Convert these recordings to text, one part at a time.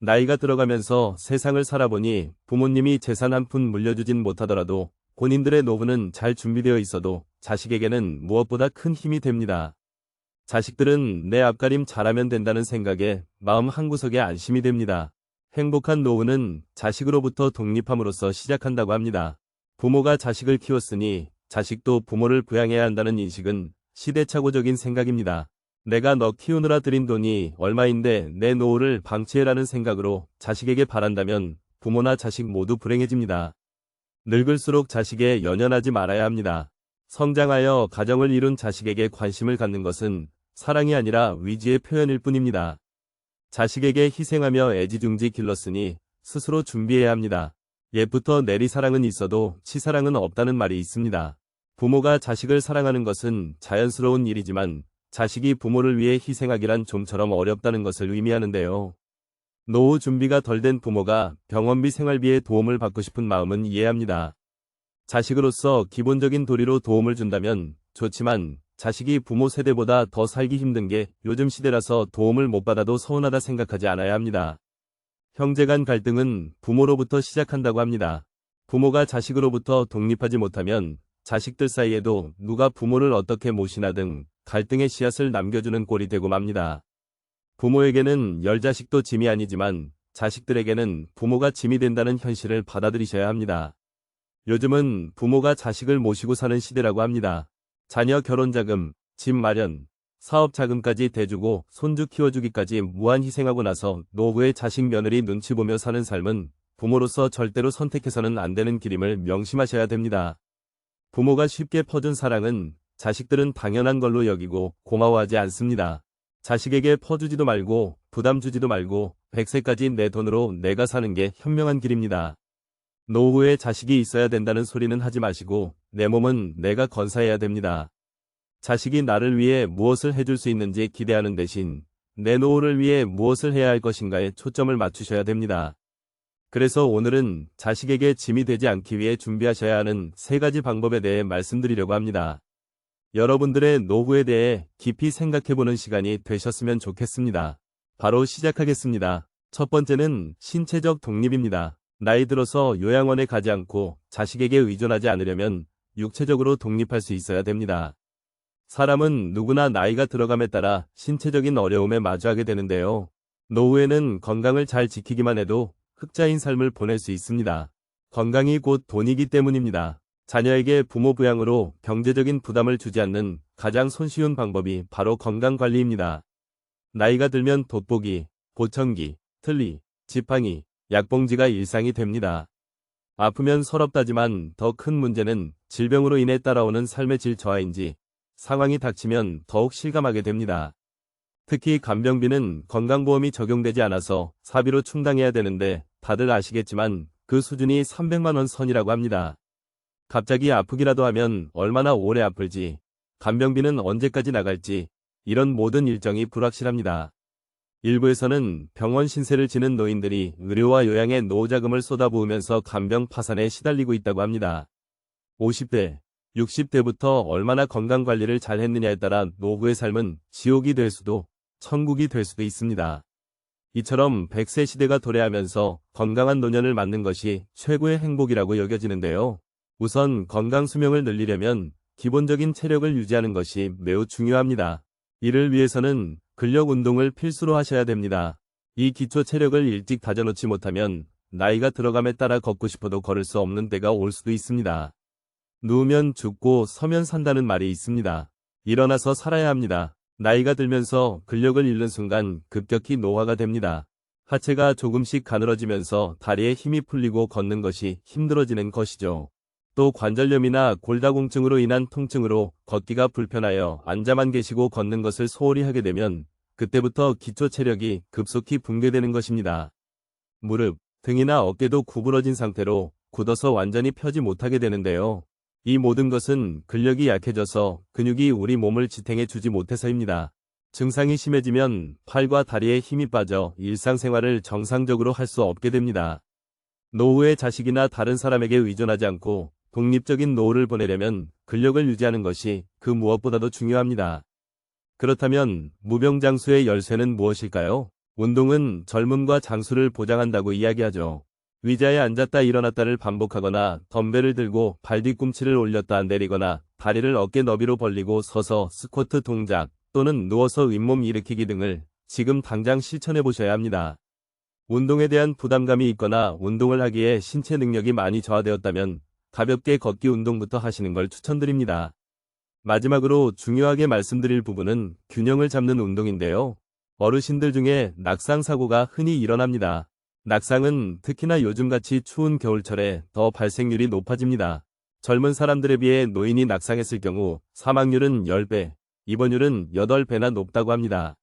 나이가 들어가면서 세상을 살아보니 부모님이 재산 한 푼 물려주진 못하더라도 본인들의 노후는 잘 준비되어 있어도 자식에게는 무엇보다 큰 힘이 됩니다. 자식들은 내 앞가림 잘하면 된다는 생각에 마음 한구석에 안심이 됩니다. 행복한 노후는 자식으로부터 독립함으로써 시작한다고 합니다. 부모가 자식을 키웠으니 자식도 부모를 부양해야 한다는 인식은 시대착오적인 생각입니다. 내가 너 키우느라 들인 돈이 얼마인데 내 노후를 방치해라는 생각으로 자식에게 바란다면 부모나 자식 모두 불행해집니다. 늙을수록 자식에 연연하지 말아야 합니다. 성장하여 가정을 이룬 자식에게 관심을 갖는 것은 사랑이 아니라 위지의 표현일 뿐입니다. 자식에게 희생하며 애지중지 길렀으니 스스로 준비해야 합니다. 옛부터 내리사랑은 있어도 치사랑은 없다는 말이 있습니다. 부모가 자식을 사랑하는 것은 자연스러운 일이지만 자식이 부모를 위해 희생하기란 좀처럼 어렵다는 것을 의미하는데요. 노후 준비가 덜 된 부모가 병원비 생활비에 도움을 받고 싶은 마음은 이해합니다. 자식으로서 기본적인 도리로 도움을 준다면 좋지만 자식이 부모 세대보다 더 살기 힘든 게 요즘 시대라서 도움을 못 받아도 서운하다 생각하지 않아야 합니다. 형제 간 갈등은 부모로부터 시작한다고 합니다. 부모가 자식으로부터 독립하지 못하면 자식들 사이에도 누가 부모를 어떻게 모시나 등 갈등의 씨앗을 남겨주는 꼴이 되고 맙니다. 부모에게는 열자식도 짐이 아니지만 자식들에게는 부모가 짐이 된다는 현실을 받아들이셔야 합니다. 요즘은 부모가 자식을 모시고 사는 시대라고 합니다. 자녀 결혼자금, 집 마련, 사업자금까지 대주고 손주 키워주기까지 무한 희생하고 나서 노후에 자식 며느리 눈치 보며 사는 삶은 부모로서 절대로 선택해서는 안 되는 길임을 명심하셔야 됩니다. 부모가 쉽게 퍼준 사랑은 자식들은 당연한 걸로 여기고 고마워하지 않습니다. 자식에게 퍼주지도 말고 부담 주지도 말고 100세까지 내 돈으로 내가 사는 게 현명한 길입니다. 노후에 자식이 있어야 된다는 소리는 하지 마시고 내 몸은 내가 건사해야 됩니다. 자식이 나를 위해 무엇을 해줄 수 있는지 기대하는 대신 내 노후를 위해 무엇을 해야 할 것인가에 초점을 맞추셔야 됩니다. 그래서 오늘은 자식에게 짐이 되지 않기 위해 준비하셔야 하는 3가지 방법에 대해 말씀드리려고 합니다. 여러분들의 노후에 대해 깊이 생각해보는 시간이 되셨으면 좋겠습니다. 바로 시작하겠습니다. 첫 번째는 신체적 독립입니다. 나이 들어서 요양원에 가지 않고 자식에게 의존하지 않으려면 육체적으로 독립할 수 있어야 됩니다. 사람은 누구나 나이가 들어감에 따라 신체적인 어려움에 마주하게 되는데요. 노후에는 건강을 잘 지키기만 해도 흑자인 삶을 보낼 수 있습니다. 건강이 곧 돈이기 때문입니다. 자녀에게 부모 부양으로 경제적인 부담을 주지 않는 가장 손쉬운 방법이 바로 건강관리입니다. 나이가 들면 돋보기, 보청기, 틀니, 지팡이, 약봉지가 일상이 됩니다. 아프면 서럽다지만 더 큰 문제는 질병으로 인해 따라오는 삶의 질 저하인지 상황이 닥치면 더욱 실감하게 됩니다. 특히 간병비는 건강보험이 적용되지 않아서 사비로 충당해야 되는데 다들 아시겠지만 그 수준이 300만 원 선이라고 합니다. 갑자기 아프기라도 하면 얼마나 오래 아플지, 간병비는 언제까지 나갈지 이런 모든 일정이 불확실합니다. 일부에서는 병원 신세를 지는 노인들이 의료와 요양에 노후자금을 쏟아부으면서 간병 파산에 시달리고 있다고 합니다. 50대, 60대부터 얼마나 건강관리를 잘 했느냐에 따라 노후의 삶은 지옥이 될 수도 천국이 될 수도 있습니다. 이처럼 100세 시대가 도래하면서 건강한 노년을 맞는 것이 최고의 행복이라고 여겨지는데요. 우선 건강 수명을 늘리려면 기본적인 체력을 유지하는 것이 매우 중요합니다. 이를 위해서는 근력 운동을 필수로 하셔야 됩니다. 이 기초 체력을 일찍 다져놓지 못하면 나이가 들어감에 따라 걷고 싶어도 걸을 수 없는 때가 올 수도 있습니다. 누우면 죽고 서면 산다는 말이 있습니다. 일어나서 살아야 합니다. 나이가 들면서 근력을 잃는 순간 급격히 노화가 됩니다. 하체가 조금씩 가늘어지면서 다리에 힘이 풀리고 걷는 것이 힘들어지는 것이죠. 또 관절염이나 골다공증으로 인한 통증으로 걷기가 불편하여 앉아만 계시고 걷는 것을 소홀히 하게 되면 그때부터 기초 체력이 급속히 붕괴되는 것입니다. 무릎, 등이나 어깨도 구부러진 상태로 굳어서 완전히 펴지 못하게 되는데요. 이 모든 것은 근력이 약해져서 근육이 우리 몸을 지탱해 주지 못해서입니다. 증상이 심해지면 팔과 다리에 힘이 빠져 일상생활을 정상적으로 할 수 없게 됩니다. 노후에 자식이나 다른 사람에게 의존하지 않고 독립적인 노후를 보내려면 근력을 유지하는 것이 그 무엇보다도 중요합니다. 그렇다면 무병장수의 열쇠는 무엇일까요? 운동은 젊음과 장수를 보장한다고 이야기하죠. 의자에 앉았다 일어났다를 반복하거나 덤벨을 들고 발 뒤꿈치를 올렸다 내리거나 다리를 어깨 너비로 벌리고 서서 스쿼트 동작 또는 누워서 윗몸 일으키기 등을 지금 당장 실천해 보셔야 합니다. 운동에 대한 부담감이 있거나 운동을 하기에 신체 능력이 많이 저하되었다면 가볍게 걷기 운동부터 하시는 걸 추천드립니다. 마지막으로 중요하게 말씀드릴 부분은 균형을 잡는 운동인데요. 어르신들 중에 낙상 사고가 흔히 일어납니다. 낙상은 특히나 요즘같이 추운 겨울철에 더 발생률이 높아집니다. 젊은 사람들에 비해 노인이 낙상했을 경우 사망률은 10배, 입원율은 8배나 높다고 합니다.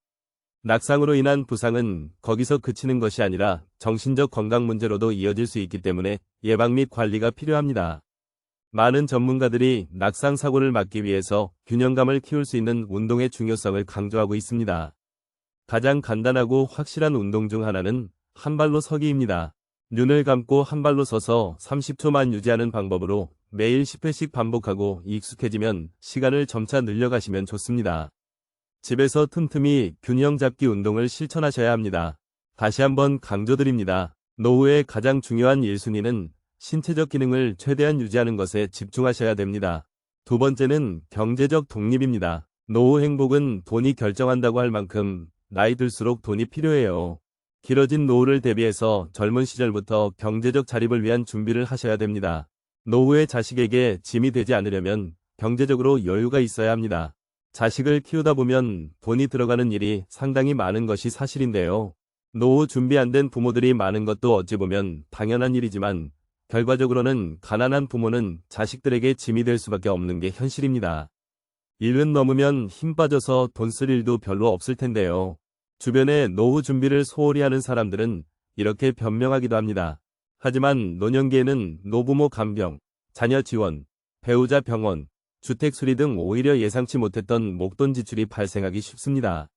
낙상으로 인한 부상은 거기서 그치는 것이 아니라 정신적 건강 문제로도 이어질 수 있기 때문에 예방 및 관리가 필요합니다. 많은 전문가들이 낙상 사고를 막기 위해서 균형감을 키울 수 있는 운동의 중요성을 강조하고 있습니다. 가장 간단하고 확실한 운동 중 하나는 한 발로 서기입니다. 눈을 감고 한 발로 서서 30초만 유지하는 방법으로 매일 10회씩 반복하고 익숙해지면 시간을 점차 늘려가시면 좋습니다. 집에서 틈틈이 균형 잡기 운동을 실천하셔야 합니다. 다시 한번 강조드립니다. 노후의 가장 중요한 1순위는 신체적 기능을 최대한 유지하는 것에 집중하셔야 됩니다. 두 번째는 경제적 독립입니다. 노후 행복은 돈이 결정한다고 할 만큼 나이 들수록 돈이 필요해요. 길어진 노후를 대비해서 젊은 시절부터 경제적 자립을 위한 준비를 하셔야 됩니다. 노후의 자식에게 짐이 되지 않으려면 경제적으로 여유가 있어야 합니다. 자식을 키우다 보면 돈이 들어가는 일이 상당히 많은 것이 사실인데요. 노후 준비 안 된 부모들이 많은 것도 어찌 보면 당연한 일이지만 결과적으로는 가난한 부모는 자식들에게 짐이 될 수밖에 없는 게 현실입니다. 1은 넘으면 힘 빠져서 돈 쓸 일도 별로 없을 텐데요. 주변에 노후 준비를 소홀히 하는 사람들은 이렇게 변명하기도 합니다. 하지만 노년기에는 노부모 간병, 자녀 지원, 배우자 병원, 주택 수리 등 오히려 예상치 못했던 목돈 지출이 발생하기 쉽습니다.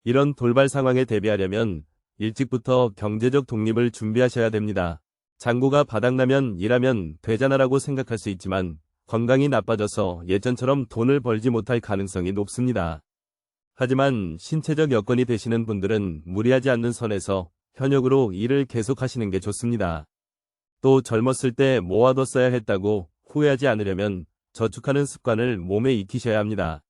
이런 돌발 상황에 대비하려면 일찍부터 경제적 독립을 준비하셔야 됩니다. 잔고가 바닥나면 일하면 되잖아라고 생각할 수 있지만 건강이 나빠져서 예전처럼 돈을 벌지 못할 가능성이 높습니다. 하지만 신체적 여건이 되시는 분들은 무리하지 않는 선에서 현역으로 일을 계속하시는 게 좋습니다. 또 젊었을 때 모아뒀어야 했다고 후회하지 않으려면 저축하는 습관을 몸에 익히셔야 합니다.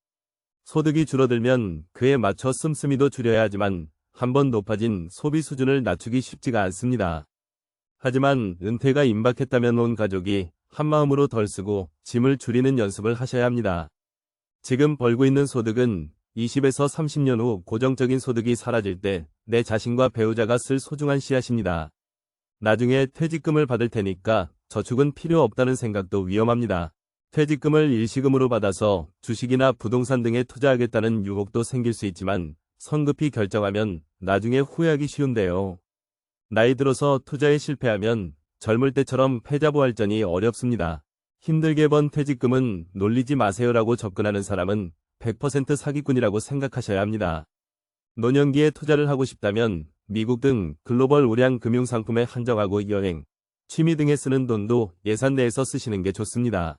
소득이 줄어들면 그에 맞춰 씀씀이도 줄여야 하지만 한번 높아진 소비 수준을 낮추기 쉽지가 않습니다. 하지만 은퇴가 임박했다면 온 가족이 한마음으로 덜 쓰고 짐을 줄이는 연습을 하셔야 합니다. 지금 벌고 있는 소득은 20에서 30년 후 고정적인 소득이 사라질 때 내 자신과 배우자가 쓸 소중한 씨앗입니다. 나중에 퇴직금을 받을 테니까 저축은 필요 없다는 생각도 위험합니다. 퇴직금을 일시금으로 받아서 주식이나 부동산 등에 투자하겠다는 유혹도 생길 수 있지만 성급히 결정하면 나중에 후회하기 쉬운데요. 나이 들어서 투자에 실패하면 젊을 때처럼 패자부활전이 어렵습니다. 힘들게 번 퇴직금은 놀리지 마세요라고 접근하는 사람은 100% 사기꾼이라고 생각하셔야 합니다. 노년기에 투자를 하고 싶다면 미국 등 글로벌 우량 금융상품에 한정하고 여행, 취미 등에 쓰는 돈도 예산 내에서 쓰시는 게 좋습니다.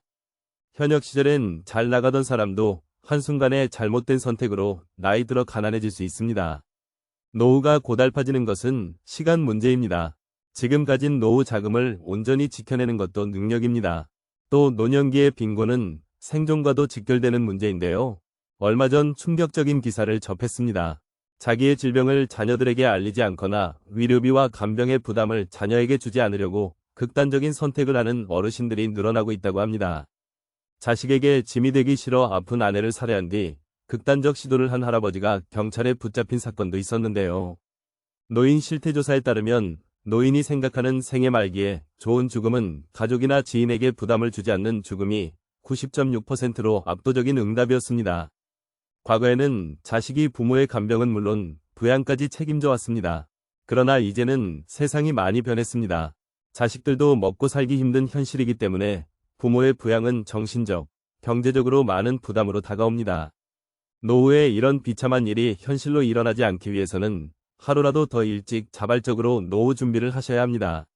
현역 시절엔 잘 나가던 사람도 한순간에 잘못된 선택으로 나이 들어 가난해질 수 있습니다. 노후가 고달파지는 것은 시간 문제입니다. 지금 가진 노후 자금을 온전히 지켜내는 것도 능력입니다. 또 노년기의 빈곤은 생존과도 직결되는 문제인데요. 얼마 전 충격적인 기사를 접했습니다. 자기의 질병을 자녀들에게 알리지 않거나 위료비와 간병의 부담을 자녀에게 주지 않으려고 극단적인 선택을 하는 어르신들이 늘어나고 있다고 합니다. 자식에게 짐이 되기 싫어 아픈 아내를 살해한 뒤 극단적 시도를 한 할아버지가 경찰에 붙잡힌 사건도 있었는데요. 노인 실태조사에 따르면 노인이 생각하는 생애 말기에 좋은 죽음은 가족이나 지인에게 부담을 주지 않는 죽음이 90.6%로 압도적인 응답이었습니다. 과거에는 자식이 부모의 간병은 물론 부양까지 책임져 왔습니다. 그러나 이제는 세상이 많이 변했습니다. 자식들도 먹고 살기 힘든 현실이기 때문에 부모의 부양은 정신적, 경제적으로 많은 부담으로 다가옵니다. 노후에 이런 비참한 일이 현실로 일어나지 않기 위해서는 하루라도 더 일찍 자발적으로 노후 준비를 하셔야 합니다.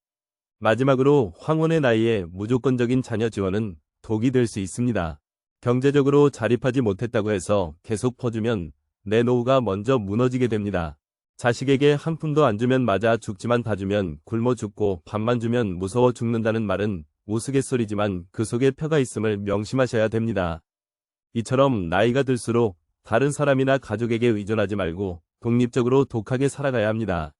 마지막으로 황혼의 나이에 무조건적인 자녀 지원은 독이 될 수 있습니다. 경제적으로 자립하지 못했다고 해서 계속 퍼주면 내 노후가 먼저 무너지게 됩니다. 자식에게 한 푼도 안 주면 맞아 죽지만 다 주면 굶어 죽고 밥만 주면 무서워 죽는다는 말은 우스갯소리지만 그 속에 뼈가 있음을 명심하셔야 됩니다. 이처럼 나이가 들수록 다른 사람이나 가족에게 의존하지 말고 독립적으로 독하게 살아가야 합니다.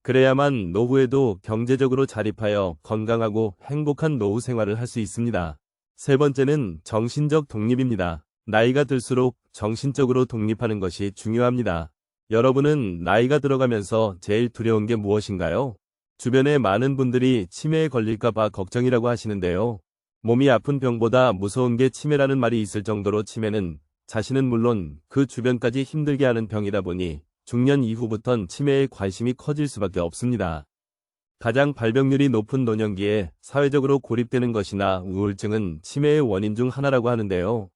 그래야만 노후에도 경제적으로 자립하여 건강하고 행복한 노후 생활을 할 수 있습니다. 세 번째는 정신적 독립입니다. 나이가 들수록 정신적으로 독립하는 것이 중요합니다. 여러분은 나이가 들어가면서 제일 두려운 게 무엇인가요? 주변에 많은 분들이 치매에 걸릴까봐 걱정이라고 하시는데요. 몸이 아픈 병보다 무서운 게 치매라는 말이 있을 정도로 치매는 자신은 물론 그 주변까지 힘들게 하는 병이다 보니 중년 이후부턴 치매에 관심이 커질 수밖에 없습니다. 가장 발병률이 높은 노년기에 사회적으로 고립되는 것이나 우울증은 치매의 원인 중 하나라고 하는데요.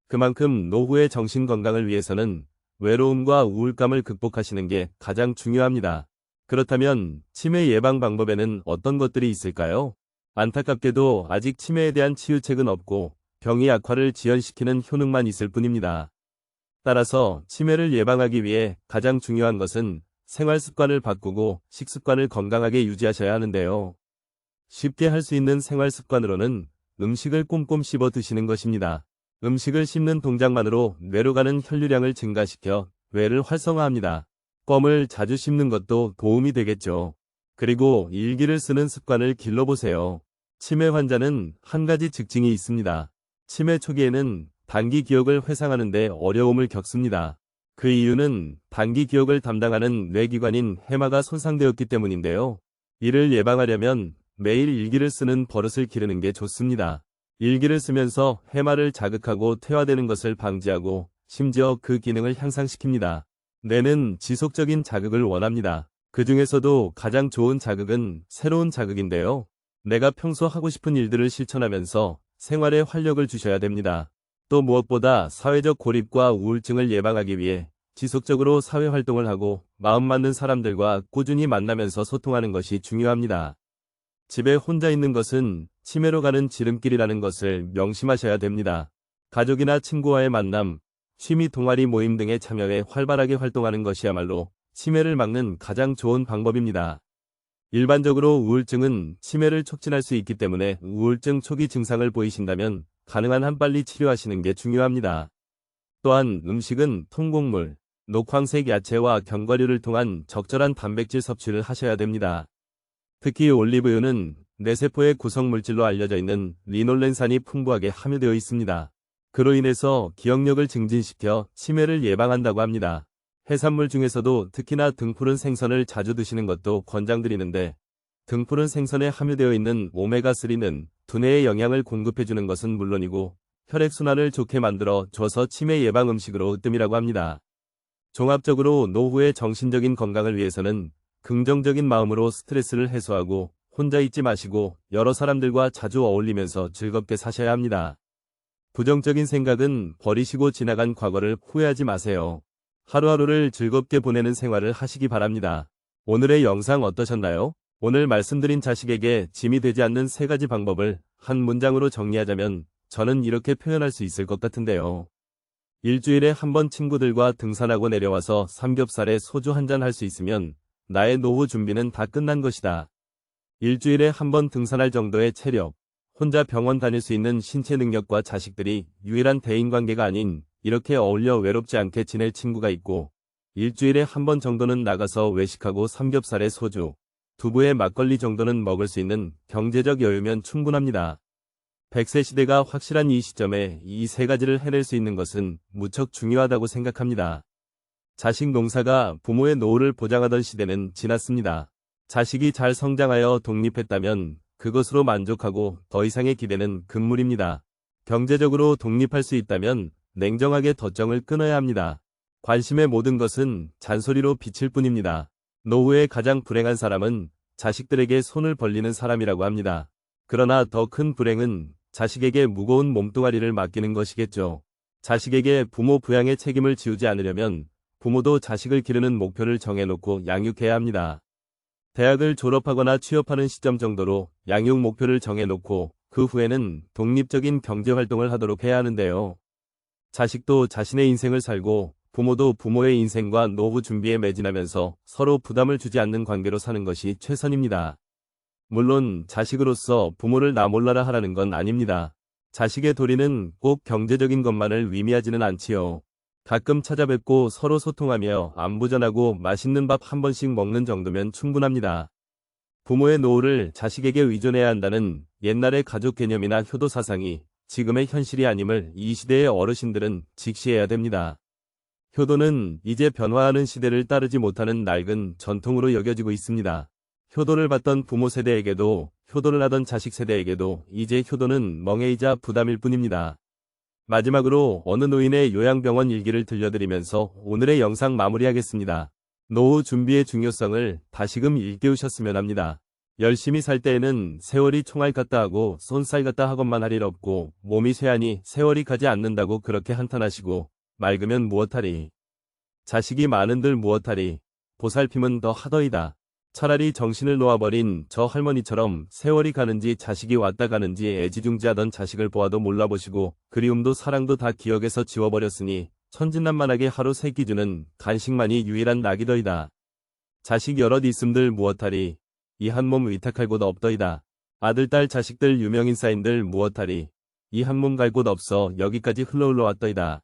그만큼 노후의 정신 건강을 위해서는 외로움과 우울감을 극복하시는 게 가장 중요합니다. 그렇다면 치매 예방 방법에는 어떤 것들이 있을까요? 안타깝게도 아직 치매에 대한 치유책은 없고 병이 악화를 지연시키는 효능만 있을 뿐입니다. 따라서 치매를 예방하기 위해 가장 중요한 것은 생활 습관을 바꾸고 식습관을 건강하게 유지하셔야 하는데요. 쉽게 할 수 있는 생활 습관으로는 음식을 꼼꼼 씹어 드시는 것입니다. 음식을 씹는 동작만으로 뇌로 가는 혈류량을 증가시켜 뇌를 활성화합니다. 껌을 자주 씹는 것도 도움이 되겠죠. 그리고 일기를 쓰는 습관을 길러보세요. 치매 환자는 한 가지 특징이 있습니다. 치매 초기에는 단기 기억을 회상하는 데 어려움을 겪습니다. 그 이유는 단기 기억을 담당하는 뇌기관인 해마가 손상되었기 때문인데요. 이를 예방하려면 매일 일기를 쓰는 버릇을 기르는 게 좋습니다. 일기를 쓰면서 해마를 자극하고 퇴화되는 것을 방지하고 심지어 그 기능을 향상시킵니다. 뇌는 지속적인 자극을 원합니다. 그 중에서도 가장 좋은 자극은 새로운 자극인데요. 내가 평소 하고 싶은 일들을 실천하면서 생활에 활력을 주셔야 됩니다. 또 무엇보다 사회적 고립과 우울증을 예방하기 위해 지속적으로 사회활동을 하고 마음 맞는 사람들과 꾸준히 만나면서 소통하는 것이 중요합니다. 집에 혼자 있는 것은 치매로 가는 지름길이라는 것을 명심하셔야 됩니다. 가족이나 친구와의 만남, 취미 동아리 모임 등에 참여해 활발하게 활동하는 것이야말로 치매를 막는 가장 좋은 방법입니다. 일반적으로 우울증은 치매를 촉진할 수 있기 때문에 우울증 초기 증상을 보이신다면 가능한 한 빨리 치료하시는 게 중요합니다. 또한 음식은 통곡물, 녹황색 야채와 견과류를 통한 적절한 단백질 섭취를 하셔야 됩니다. 특히 올리브유는 뇌세포의 구성물질로 알려져 있는 리놀렌산이 풍부하게 함유되어 있습니다. 그로 인해서 기억력을 증진시켜 치매를 예방한다고 합니다. 해산물 중에서도 특히나 등푸른 생선을 자주 드시는 것도 권장드리는데 등푸른 생선에 함유되어 있는 오메가3는 두뇌에 영양을 공급해주는 것은 물론이고 혈액순환을 좋게 만들어 줘서 치매 예방 음식으로 으뜸이라고 합니다. 종합적으로 노후의 정신적인 건강을 위해서는 긍정적인 마음으로 스트레스를 해소하고 혼자 있지 마시고 여러 사람들과 자주 어울리면서 즐겁게 사셔야 합니다. 부정적인 생각은 버리시고 지나간 과거를 후회하지 마세요. 하루하루를 즐겁게 보내는 생활을 하시기 바랍니다. 오늘의 영상 어떠셨나요? 오늘 말씀드린 자식에게 짐이 되지 않는 3가지 방법을 한 문장으로 정리하자면 저는 이렇게 표현할 수 있을 것 같은데요. 일주일에 한 번 친구들과 등산하고 내려와서 삼겹살에 소주 한잔 할 수 있으면 나의 노후 준비는 다 끝난 것이다. 일주일에 한 번 등산할 정도의 체력, 혼자 병원 다닐 수 있는 신체 능력과 자식들이 유일한 대인관계가 아닌 이렇게 어울려 외롭지 않게 지낼 친구가 있고 일주일에 한 번 정도는 나가서 외식하고 삼겹살에 소주, 두부에 막걸리 정도는 먹을 수 있는 경제적 여유면 충분합니다. 100세 시대가 확실한 이 시점에 이 3가지를 해낼 수 있는 것은 무척 중요하다고 생각합니다. 자식 농사가 부모의 노후를 보장하던 시대는 지났습니다. 자식이 잘 성장하여 독립했다면 그것으로 만족하고 더 이상의 기대는 금물입니다. 경제적으로 독립할 수 있다면 냉정하게 덧정을 끊어야 합니다. 관심의 모든 것은 잔소리로 비칠 뿐입니다. 노후에 가장 불행한 사람은 자식들에게 손을 벌리는 사람이라고 합니다. 그러나 더 큰 불행은 자식에게 무거운 몸뚱아리를 맡기는 것이겠죠. 자식에게 부모 부양의 책임을 지우지 않으려면 부모도 자식을 기르는 목표를 정해놓고 양육해야 합니다. 대학을 졸업하거나 취업하는 시점 정도로 양육 목표를 정해놓고 그 후에는 독립적인 경제활동을 하도록 해야 하는데요. 자식도 자신의 인생을 살고 부모도 부모의 인생과 노후 준비에 매진하면서 서로 부담을 주지 않는 관계로 사는 것이 최선입니다. 물론 자식으로서 부모를 나 몰라라 하라는 건 아닙니다. 자식의 도리는 꼭 경제적인 것만을 의미하지는 않지요. 가끔 찾아뵙고 서로 소통하며 안부 전하고 맛있는 밥 한 번씩 먹는 정도면 충분합니다. 부모의 노후를 자식에게 의존해야 한다는 옛날의 가족 개념이나 효도 사상이 지금의 현실이 아님을 이 시대의 어르신들은 직시해야 됩니다. 효도는 이제 변화하는 시대를 따르지 못하는 낡은 전통으로 여겨지고 있습니다. 효도를 받던 부모 세대에게도 효도를 하던 자식 세대에게도 이제 효도는 멍해이자 부담일 뿐입니다. 마지막으로 어느 노인의 요양병원 일기를 들려드리면서 오늘의 영상 마무리하겠습니다. 노후 준비의 중요성을 다시금 일깨우셨으면 합니다. 열심히 살 때에는 세월이 총알 같다 하고 손살 같다 하건만 할 일 없고 몸이 쇠하니 세월이 가지 않는다고 그렇게 한탄하시고 맑으면 무엇하리. 자식이 많은들 무엇하리. 보살핌은 더 하더이다. 차라리 정신을 놓아버린 저 할머니처럼 세월이 가는지 자식이 왔다 가는지 애지중지하던 자식을 보아도 몰라보시고 그리움도 사랑도 다 기억에서 지워버렸으니 천진난만하게 하루 세 끼 주는 간식만이 유일한 낙이더이다. 자식 여럿 있음들 무엇하리. 이 한 몸 위탁할 곳 없더이다. 아들 딸 자식들 유명인사인들 무엇하리. 이 한 몸 갈 곳 없어 여기까지 흘러왔더이다.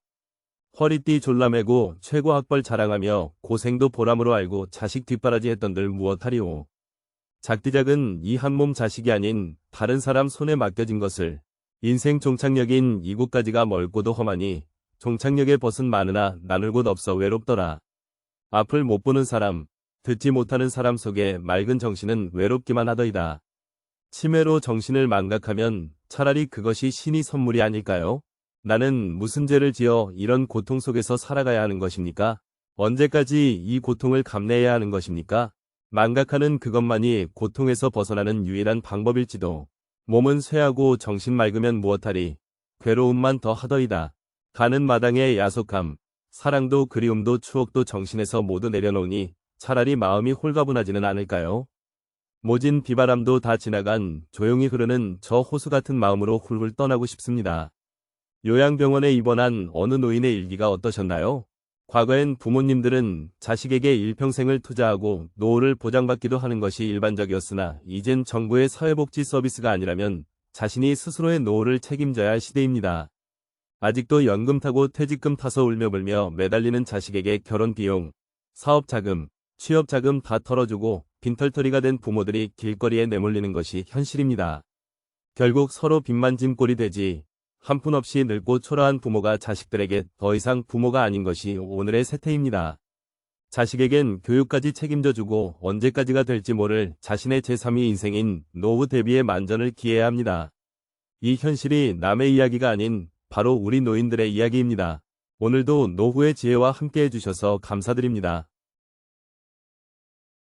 허리띠 졸라매고 최고 학벌 자랑하며 고생도 보람으로 알고 자식 뒷바라지 했던들 무엇하리오. 작디작은 이 한 몸 자식이 아닌 다른 사람 손에 맡겨진 것을 인생 종착역인 이곳까지가 멀고도 험하니 종착역에 벗은 많으나 나눌 곳 없어 외롭더라. 앞을 못 보는 사람, 듣지 못하는 사람 속에 맑은 정신은 외롭기만 하더이다. 치매로 정신을 망각하면 차라리 그것이 신이 선물이 아닐까요? 나는 무슨 죄를 지어 이런 고통 속에서 살아가야 하는 것입니까? 언제까지 이 고통을 감내해야 하는 것입니까? 망각하는 그것만이 고통에서 벗어나는 유일한 방법일지도. 몸은 쇠하고 정신 맑으면 무엇하리. 괴로움만 더 하더이다. 가는 마당의 야속함, 사랑도 그리움도 추억도 정신에서 모두 내려놓으니 차라리 마음이 홀가분하지는 않을까요? 모진 비바람도 다 지나간 조용히 흐르는 저 호수 같은 마음으로 훌훌 떠나고 싶습니다. 요양병원에 입원한 어느 노인의 일기가 어떠셨나요? 과거엔 부모님들은 자식에게 일평생을 투자하고 노후를 보장받기도 하는 것이 일반적이었으나 이젠 정부의 사회복지 서비스가 아니라면 자신이 스스로의 노후를 책임져야 할 시대입니다. 아직도 연금 타고 퇴직금 타서 울며불며 매달리는 자식에게 결혼 비용, 사업 자금, 취업 자금 다 털어주고 빈털터리가 된 부모들이 길거리에 내몰리는 것이 현실입니다. 결국 서로 빚만 진 꼴이 되지. 한 푼 없이 늙고 초라한 부모가 자식들에게 더 이상 부모가 아닌 것이 오늘의 세태입니다. 자식에겐 교육까지 책임져주고 언제까지가 될지 모를 자신의 제3의 인생인 노후 대비의 만전을 기해야 합니다. 이 현실이 남의 이야기가 아닌 바로 우리 노인들의 이야기입니다. 오늘도 노후의 지혜와 함께 해주셔서 감사드립니다.